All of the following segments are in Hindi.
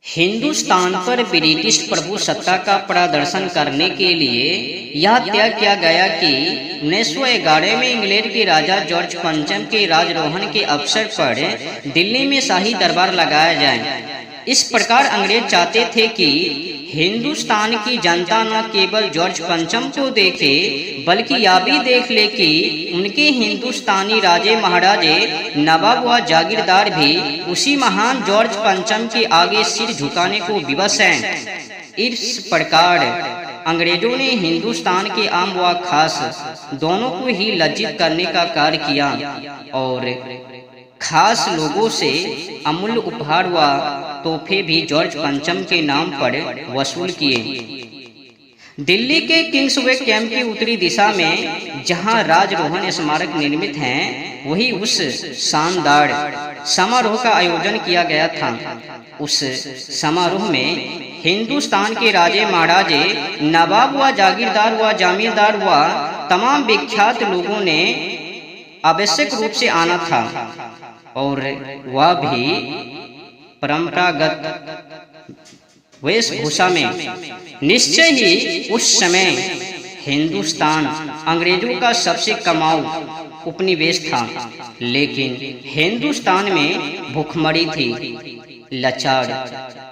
हिंदुस्तान पर ब्रिटिश प्रभुसत्ता का प्रदर्शन करने के लिए यह तय किया गया कि 1911 में इंग्लैंड के राजा जॉर्ज पंचम के राजरोहण के अवसर पर दिल्ली में शाही दरबार लगाया जाए। इस प्रकार अंग्रेज चाहते थे कि हिंदुस्तान की जनता न केवल जॉर्ज पंचम को देखे बल्कि यह भी देख ले कि उनके हिंदुस्तानी राजे महाराजे नवाब व जागीरदार भी उसी महान जॉर्ज पंचम के आगे सिर झुकाने को विवश हैं। इस प्रकार अंग्रेजों ने हिंदुस्तान के आम व खास दोनों को ही लज्जित करने का कार्य किया और खास लोगों से अमूल्य उपहार व तोहफे भी जॉर्ज पंचम के नाम पर वसूल किए। दिल्ली के किंग्सवे कैंप की उत्तरी दिशा में जहां राजरोहण स्मारक निर्मित हैं, वही उस शानदार समारोह का आयोजन किया गया था। उस समारोह में हिंदुस्तान के राजे महाराजे नवाब व जागीरदार व जमींदार व तमाम विख्यात लोगों ने आवश्यक रूप से आना था और वह भी परंपरागत वेशभूषा में। निश्चय ही उस समय हिंदुस्तान अंग्रेजों का सबसे कमाऊ उपनिवेश था, लेकिन हिंदुस्तान में भूखमरी थी, लाचार,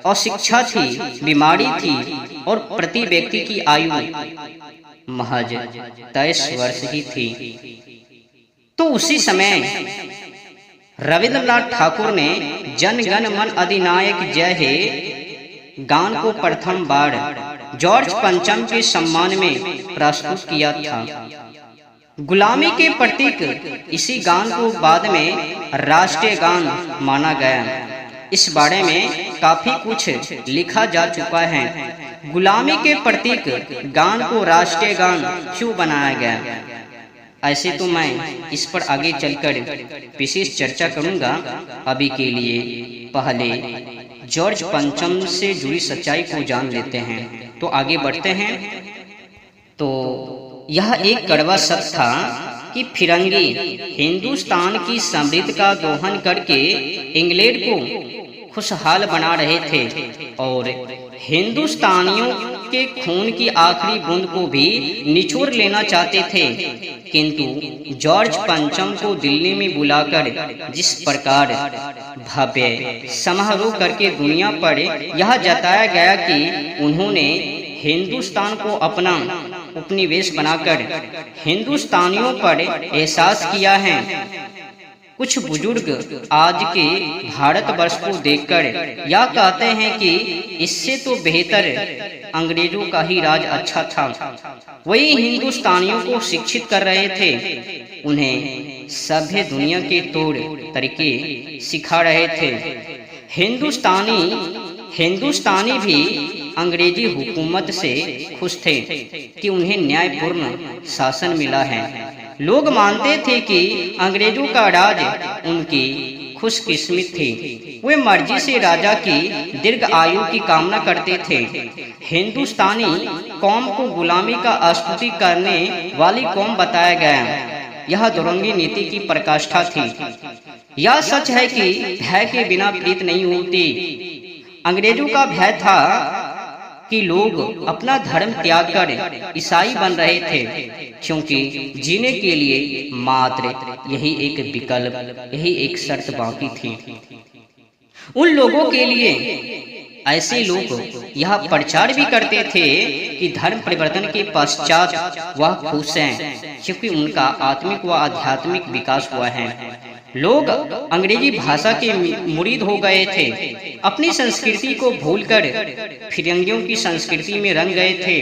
अशिक्षा थी, बीमारी थी और प्रति व्यक्ति की आयु महज 23 वर्ष ही थी। तो उसी समय रविंद्रनाथ ठाकुर ने जन गण मन अधिनायक जय हे गान को प्रथम बार जॉर्ज पंचम के सम्मान में प्रस्तुत किया था। गुलामी के प्रतीक इसी गान को बाद में राष्ट्रीय गान माना गया। इस बारे में काफी कुछ लिखा जा चुका है। गुलामी के प्रतीक गान को राष्ट्रीय गान क्यों बनाया गया, ऐसे तो मैं इस पर आगे चलकर विशेष चर्चा करूंगा। अभी के लिए पहले जॉर्ज पंचम से जुड़ी सच्चाई को जान लेते हैं। तो आगे बढ़ते हैं। तो यह एक कड़वा शब्द था कि फिरंगी हिंदुस्तान की समृद्धि का दोहन करके इंग्लैंड को खुशहाल बना रहे थे और हिंदुस्तानियों के खून की आखिरी बूंद को भी निचोड़ लेना चाहते थे। किंतु जॉर्ज पंचम को दिल्ली में बुलाकर जिस प्रकार भव्य समारोह करके दुनिया पर यह जताया गया कि उन्होंने हिंदुस्तान को अपना उपनिवेश बनाकर हिंदुस्तानियों पर एहसास किया है। कुछ बुजुर्ग आज के भारतवर्ष को देखकर यह कहते हैं कि इससे तो बेहतर अंग्रेजों का ही राज अच्छा था। वही हिंदुस्तानियों को शिक्षित कर रहे थे, उन्हें सभ्य दुनिया के तौर तरीके सिखा रहे थे। हिंदुस्तानी भी अंग्रेजी हुकूमत से खुश थे कि उन्हें न्यायपूर्ण शासन मिला है। लोग मानते थे कि अंग्रेजों का राज उनकी खुशकिस्मत थी। वे मर्जी से राजा की दीर्घ आयु की कामना करते थे। हिंदुस्तानी कौम को गुलामी का स्तुति करने वाली कौम बताया गया। यह दुरंगी नीति की पराकाष्ठा थी। यह सच है कि भय के बिना प्रीत नहीं होती। अंग्रेजों का भय था कि लोग अपना धर्म त्याग कर ईसाई बन रहे थे, क्योंकि जीने के लिए मात्र यही एक विकल्प, यही एक शर्त बाकी थी। उन लोगों के लिए ऐसे लोग यह प्रचार भी करते थे कि धर्म परिवर्तन के पश्चात वह खुश हैं, क्योंकि उनका आत्मिक व आध्यात्मिक विकास हुआ है। लोग अंग्रेजी भाषा के मुरीद हो गए थे, अपनी संस्कृति को भूलकर फिरंगियों की संस्कृति में रंग गए थे।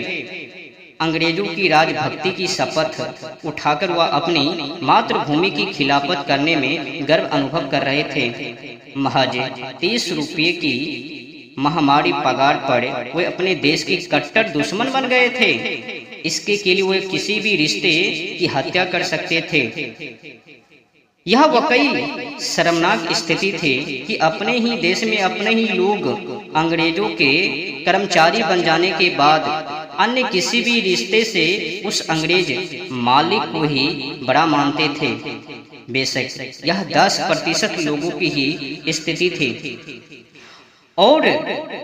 अंग्रेजों की राजभक्ति की शपथ उठाकर वह अपनी मातृभूमि की खिलाफत करने में गर्व अनुभव कर रहे थे। महज 30 रुपये की महामारी पगार पर वे अपने देश के कट्टर दुश्मन बन गए थे। इसके के लिए वे किसी भी रिश्ते की हत्या कर सकते थे। यह वाकई शर्मनाक स्थिति थी कि अपने ही देश में अपने ही लोग अंग्रेजों के कर्मचारी बन जाने के बाद अन्य किसी भी रिश्ते से उस अंग्रेज मालिक को ही बड़ा मानते थे। बेशक यह 10% लोगों की ही स्थिति थी। और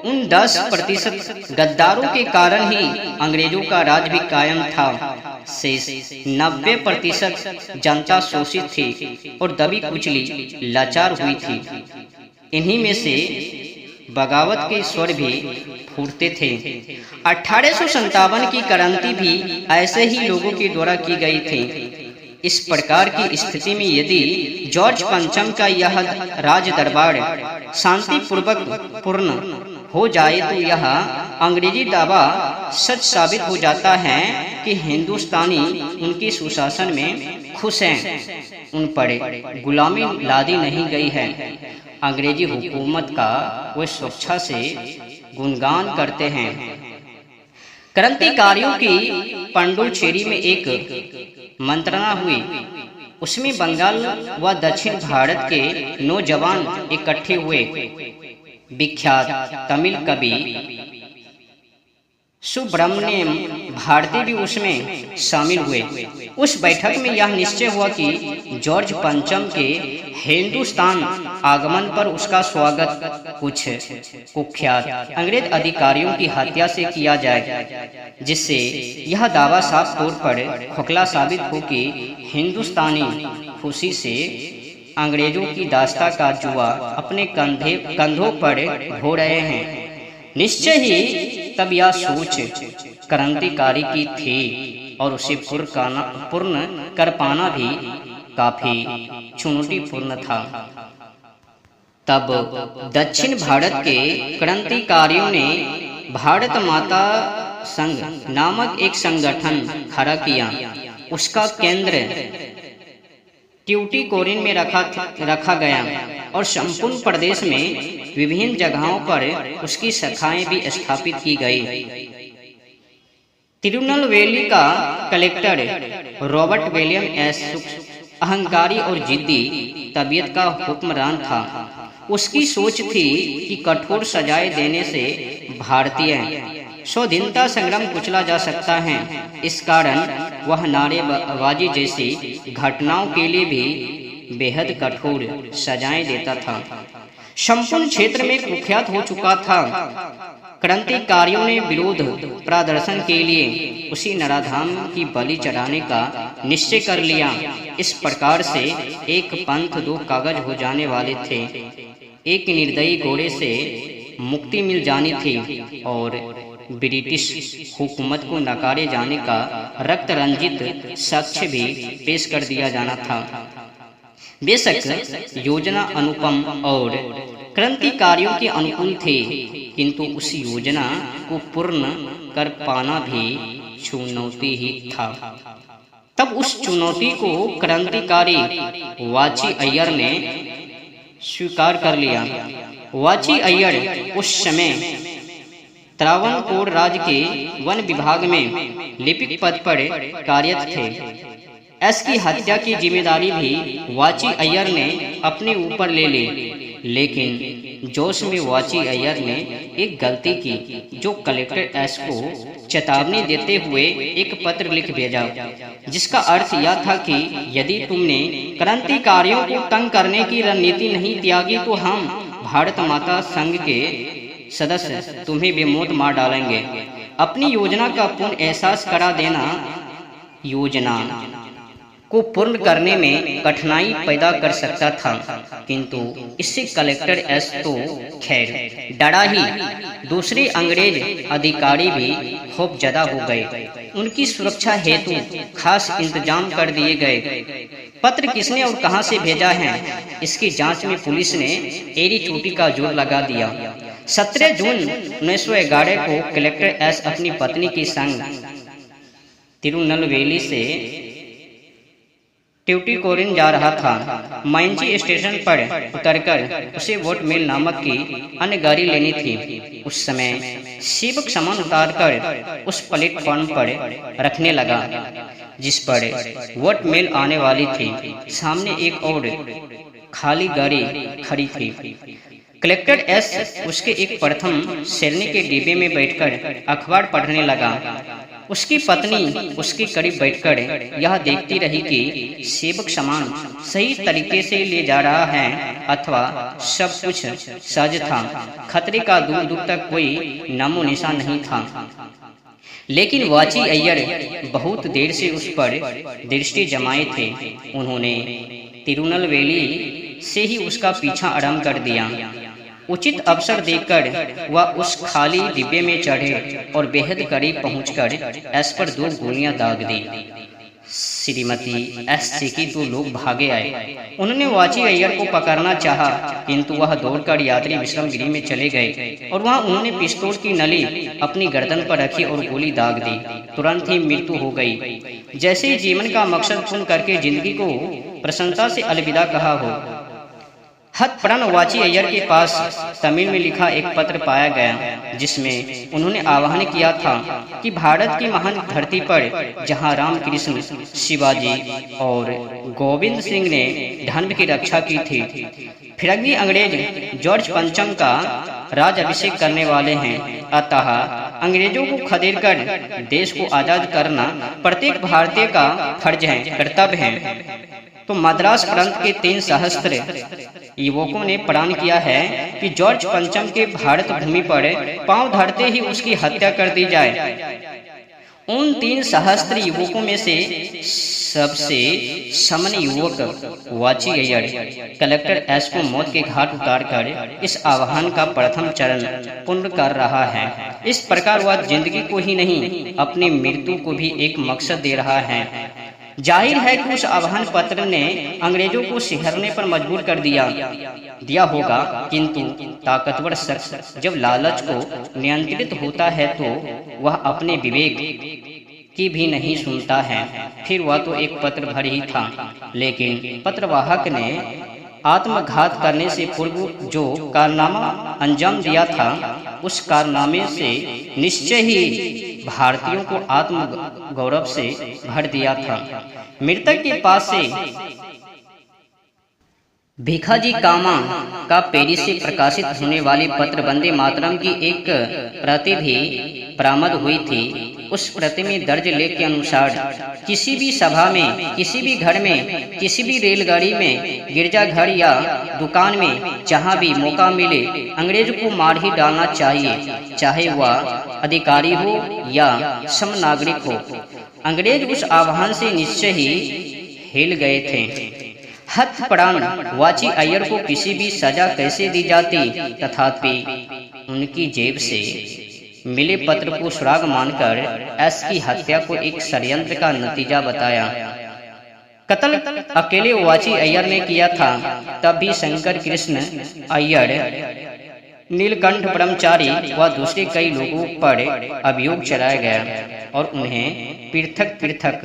उन 10% गद्दारों के कारण ही अंग्रेजों का राज भी कायम था। शेष 90% जनता शोषित थी और दबी कुचली लाचार हुई थी। इन्हीं में से बगावत के स्वर भी फूटते थे। 1857 की क्रांति भी ऐसे ही लोगों के द्वारा की गई थी। इस प्रकार की स्थिति में यदि जॉर्ज पंचम का यह राज दरबार शांतिपूर्वक पूर्ण हो जाए तो यह अंग्रेजी दावा सच साबित हो जाता है कि हिंदुस्तानी उनके सुशासन में खुश हैं, उन पर गुलामी लादी नहीं गई है। अंग्रेजी हुकूमत का वे स्वेच्छा से गुणगान करते हैं। क्रांतिकारियों की पंडुचेरी में एक मंत्रणा हुई। उसमें बंगाल व दक्षिण भारत के नौजवान इकट्ठे हुए। विख्यात तमिल कवि सुब्रमण्यम भारती भी उसमें शामिल हुए। उस बैठक में यह निश्चय हुआ कि जॉर्ज पंचम के हिंदुस्तान आगमन पर उसका स्वागत कुछ कुख्यात अंग्रेज अधिकारियों की हत्या से किया जाए, जिससे यह दावा साफ तौर पर खोखला साबित हो कि हिंदुस्तानी खुशी से अंग्रेजों की दास्ता का जुआ अपने कंधों पर ढो रहे हैं। निश्चय ही तब यह सोच क्रांतिकारी की थी और उसे पूर्ण कर पाना भी काफी चुनौतीपूर्ण था। तब दक्षिण भारत के क्रांतिकारियों ने भारत माता संघ नामक एक संगठन खड़ा किया। उसका केंद्र ट्यूटिकोरिन में रखा गया और संपूर्ण प्रदेश में विभिन्न जगहों पर उसकी शाखाएं भी स्थापित की गई। तिरुनेलवेली का कलेक्टर रॉबर्ट विलियम एस अहंकारी और जिद्दी तबीयत का हुक्मरान था। उसकी सोच थी कि कठोर सजाएं देने से भारतीय स्वाधीनता संग्राम कुचला जा सकता है। इस कारण वह नारेबाजी जैसी घटनाओं के लिए भी बेहद कठोर सजाएं देता था। संपूर्ण क्षेत्र में कुख्यात हो चुका था। क्रांतिकारियों ने विरोध प्रदर्शन के लिए उसी नराधाम की बलि चढ़ाने का निश्चय कर लिया। इस प्रकार से एक पंथ दो कागज हो जाने वाले थे। एक निर्दयी घोड़े से मुक्ति मिल जानी थी और ब्रिटिश हुकूमत को नकारे जाने का रक्त रंजित साक्ष्य भी पेश कर दिया जाना था। बेशक योजना अनुपम और क्रांतिकारियों के अनुकूल थे, किंतु उस योजना को पूर्ण कर पाना भी चुनौती ही था। तब उस चुनौती को क्रांतिकारी वाची अय्यर ने स्वीकार कर लिया। वाची अय्यर उस समय त्रावणकोर राज्य के वन विभाग में लिपिक पद पर कार्यरत थे। एस की हत्या की जिम्मेदारी भी वाची अय्यर ने अपने ऊपर ले ली, लेकिन जोश में वाची अय्यर ने एक गलती की, जो कलेक्टर एस को चेतावनी देते हुए एक पत्र लिख भेजा, जिसका अर्थ यह था कि यदि तुमने क्रांतिकारियों को तंग करने की रणनीति नहीं त्यागी तो हम भारत माता संघ के सदस्य तुम्हें बेमौत मार डालेंगे। अपनी योजना का पूर्ण एहसास करा देना। योजना को पूर्ण करने में कठिनाई पैदा कर सकता था, किंतु इससे कलेक्टर एस तो खैर डरा ही, दूसरे अंग्रेज अधिकारी भी खौफजदा हो गए। उनकी सुरक्षा हेतु खास इंतजाम कर दिए गए। पत्र किसने और कहां से भेजा है, इसकी जांच में पुलिस ने एड़ी चोटी का जोर लगा दिया। 17 जून 1911 को कलेक्टर एस अपनी पत्नी के संग तिरुनेलवेली से ट्यूटिकोरिन जा रहा था। माइंची स्टेशन पर उतरकर उसे वोट मिल नामक की अन्य गाड़ी लेनी थी। उस समय सेवक सामान उतारकर उस प्लेटफॉर्म पर रखने लगा जिस पर वोट मिल आने वाली थी। सामने एक और खाली गाड़ी खड़ी थी। कलेक्टर एस उसके एक प्रथम श्रेणी के डिब्बे में बैठकर अखबार पढ़ने लगा। उसकी पत्नी उसके करीब बैठकर यह देखती रही कि सेवक सामान सही तरीके से ले जा रहा है अथवा सब कुछ सहज था। खतरे का दूर दूर तक कोई नामो निशान नहीं था। लेकिन वाची अय्यर बहुत देर से उस पर दृष्टि जमाए थे। उन्होंने तिरुनलवेली से ही उसका पीछा आरंभ कर दिया। उचित अवसर देखकर वह उस खाली डिब्बे में चढ़े और बेहद करीब पहुंचकर एस पर 2 गोलियां दाग दी। श्रीमती एस की तो लोग भागे आए। उन्होंने वाची अय्यर को पकड़ना चाहा, किंतु वह दौड़कर यात्री विश्राम गृह में चले गए और वहां उन्होंने पिस्तौल की नली अपनी गर्दन पर रखी और गोली दाग दी। तुरंत ही मृत्यु हो गई। जैसे ही जीवन का मकसद पूर्ण करके जिंदगी को प्रसन्नता से अलविदा कहा हो। हतप्राण वाची अय्यर के पास तमिल में लिखा एक पत्र पाया गया, जिसमें उन्होंने आह्वान किया था कि भारत की महान धरती पर जहां रामकृष्ण, शिवाजी और गोविंद सिंह ने धर्म की रक्षा की थी, फिरंगी अंग्रेज जॉर्ज पंचम का राज अभिषेक करने वाले हैं। अतः अंग्रेजों को खदेड़कर देश को आजाद करना प्रत्येक भारतीय का फर्ज है, कर्तव्य है। तो मद्रास प्रांत के 3 सहस्त्र युवकों ने प्रण किया है कि जॉर्ज पंचम के भारत भूमि पर पांव धरते ही उसकी हत्या कर दी जाए। उन 3 सहस्त्र युवकों में से सबसे सामान्य युवक वाची अय्यर कलेक्टर एस को मौत के घाट उतारकर इस आह्वान का प्रथम चरण पूर्ण कर रहा है। इस प्रकार वह जिंदगी को ही नहीं, अपनी मृत्यु को भी एक मकसद दे रहा है। जाहिर है कि उस आह्वान पत्र ने अंग्रेजों को सिहरने पर मजबूर कर दिया होगा, किंतु ताकतवर शख्स जब लालच को नियंत्रित होता है तो वह अपने विवेक की भी नहीं सुनता है। फिर वह तो एक पत्र भर ही था, लेकिन पत्रवाहक ने आत्मघात करने से पूर्व जो कारनामा अंजाम दिया था, उस कारनामे से निश्चय ही भारतीयों को आत्म गौरव से भर दिया था। मृतक के पास से भिखाजी कामा का पेरिस से प्रकाशित होने वाली पत्र वंदे मातरम की एक प्रति भी बरामद हुई थी। उस प्रति में दर्ज लेख के अनुसार किसी भी सभा में, किसी भी घर में, किसी भी रेलगाड़ी में, गिरजाघर या दुकान में, जहां भी मौका मिले अंग्रेज को मार ही डालना चाहिए, चाहे वह अधिकारी हो या सम नागरिक हो। अंग्रेज उस आह्वान से निश्चय ही हिल गए थे। हतप्राण वाची अय्यर को किसी भी सजा कैसे दी जाती, तथापि उनकी जेब से मिले पत्र को सुराग मानकर एस की हत्या को एक षड्यंत्र का नतीजा बताया। कत्ल अकेले वाची अय्यर ने किया था। तब भी शंकर कृष्ण अय्यर, नीलकंठ ब्रह्मचारी व दूसरे कई लोगों पर अभियोग चलाया गया और उन्हें पृथक पृथक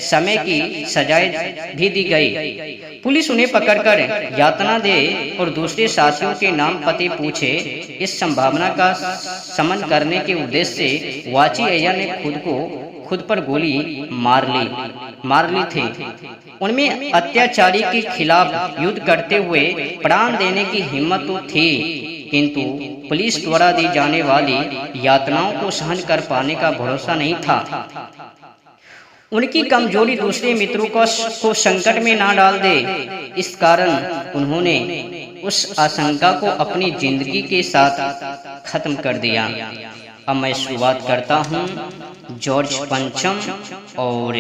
समय की सजाएं भी दी गई। पुलिस उन्हें पकड़कर यातना दे और दूसरे साथियों के नाम पते पूछे। इस संभावना का शमन करने के उद्देश्य से वाची अय्यर ने खुद पर गोली मार ली थी। उनमें अत्याचारी के खिलाफ युद्ध करते हुए प्राण देने की हिम्मत तो थी, किंतु पुलिस द्वारा दी जाने वाली यातनाओं को सहन कर पाने का भरोसा नहीं था। उनकी कमजोरी दूसरे मित्रों को संकट में ना डाल दे, इस कारण उन्होंने उस आशंका को अपनी जिंदगी के साथ खत्म कर दिया। अब मैं शुरुआत करता हूँ जॉर्ज पंचम और